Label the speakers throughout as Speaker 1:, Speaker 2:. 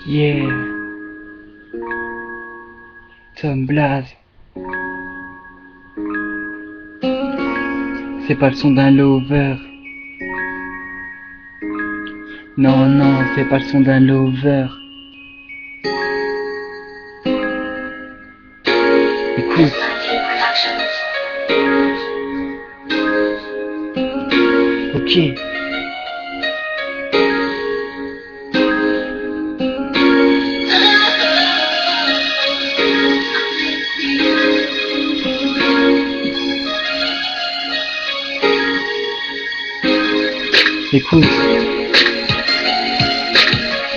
Speaker 1: Yeah, Tom Blaze. C'est pas le son d'un lover. Non, non, c'est pas le son d'un lover. Écoute. Ok. Écoute.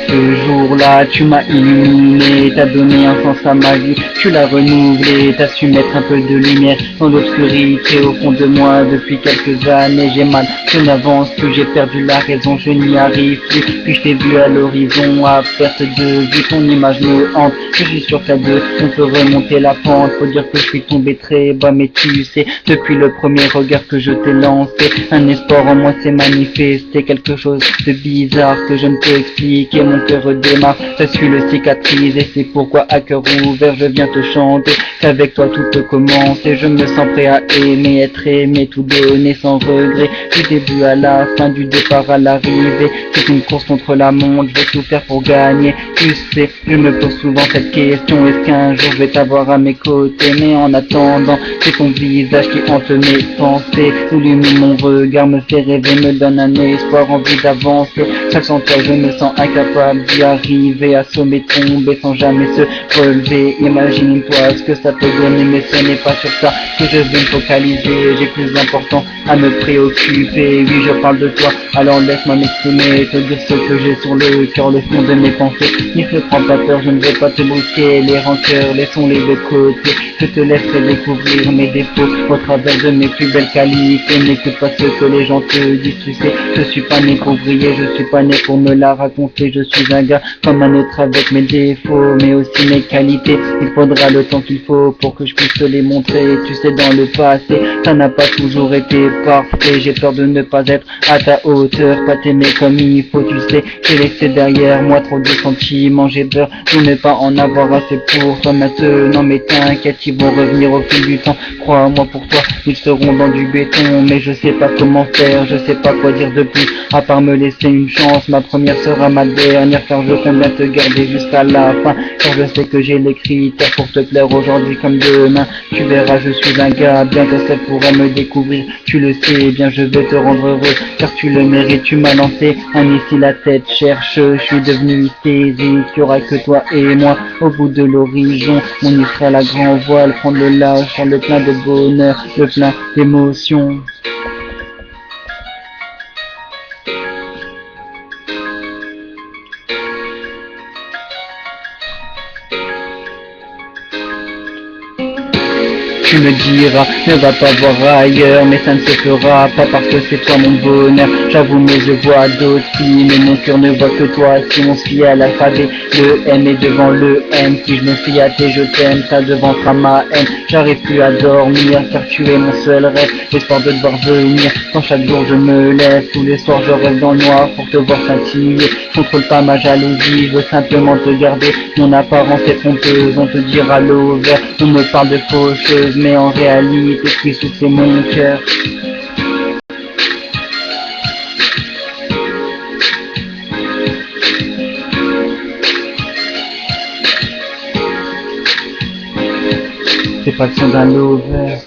Speaker 1: Ce jour-là, tu m'as illuminé, t'as donné un sens à ma vie, tu l'as renouvelé, t'as su mettre un peu de lumière dans l'obscurité au fond de moi. Depuis quelques années, j'ai mal, je n'avance plus, j'ai perdu la raison, je n'y arrive plus. Puis je t'ai vu à l'horizon, à perte de vue, ton image me hante. Je suis sûr qu'à deux, on peut remonter la pente. Faut dire que je suis tombé très bas, mais tu sais, depuis le premier regard que je t'ai lancé, un espoir en moi s'est manifesté, quelque chose de bizarre que je ne peux expliquer. Mon cœur redémarre, je suis le cicatrice et c'est pourquoi à cœur ouvert je viens te chanter qu'avec toi tout peut commencer. Je me sens prêt à aimer, être aimé, tout donner sans regret, du début à la fin, du départ à l'arrivée. C'est une course contre la montre, je vais tout faire pour gagner. Tu sais, je me pose souvent cette question, est-ce qu'un jour je vais t'avoir à mes côtés? Mais en attendant, c'est ton visage qui hante mes pensées, illumine mon regard, me fait rêver, me donne un espoir, envie d'avancer. Chaque sans toi je me sens incapable d'y arriver, assommer, tomber sans jamais se relever. Imagine-toi ce que ça peut donner, mais ce n'est pas sur ça que je vais me focaliser. J'ai plus important à me préoccuper. Oui, je parle de toi, alors laisse-moi m'exprimer, te dire ce que j'ai sur le cœur, le fond de mes pensées. Ne te prends pas peur, je ne vais pas te brusquer les rancœurs, laissons-les de côté. Je te laisserai découvrir mes défauts au travers de mes plus belles qualités. N'écoute pas ce que les gens te disent, tu sais, je suis pas né pour briller, je suis pas né pour me la raconter. Je suis un gars comme un autre avec mes défauts, mais aussi mes qualités. Il faudra le temps qu'il faut pour que je puisse te les montrer. Tu sais, dans le passé, ça n'a pas toujours été parfait. J'ai peur de ne pas être à ta hauteur, pas t'aimer comme il faut, tu sais. J'ai laissé derrière moi trop de sentiments, j'ai peur de ne pas en avoir assez pour toi maintenant. Mais t'inquiète, ils vont revenir au fil du temps. Crois-moi, pour toi, ils seront dans du béton. Mais je sais pas comment faire, je sais pas quoi dire de plus, à part me laisser une chance. Ma première sera ma dernière, car je compte bien te garder jusqu'à la fin. Car je sais que j'ai les critères pour te plaire aujourd'hui comme demain. Tu verras, je suis un gars, bientôt ça pourra me découvrir. Tu le sais bien, je vais te rendre heureux, car tu le mérites. Tu m'as lancé un ici, la tête cherche, je suis devenu hystérique. Il y aura que toi et moi au bout de l'horizon. On y fera la grand voile, prendre le large, prendre le plein de bonheur, le plein d'émotions. Tu me diras, ne va pas voir ailleurs, mais ça ne se fera pas parce que c'est toi mon bonheur. J'avoue, mais je vois d'autres filles, mais mon cœur ne voit que toi. Si on se fie à l'alphabet, le M est devant le M. Si je me fie à tes je t'aime, ça devantera ma haine. J'arrive plus à dormir, car tu es mon seul rêve, l'espoir de te voir venir. Quand chaque jour je me lève, tous les soirs je rêve dans le noir pour te voir scintiller. Contrôle pas ma jalousie, je veux simplement te garder. Mon apparence est trompeuse, on te dira l'over. On me parle de faucheuse, mais en réalité, ce qui souffle c'est mon cœur. C'est pas le son d'un lover.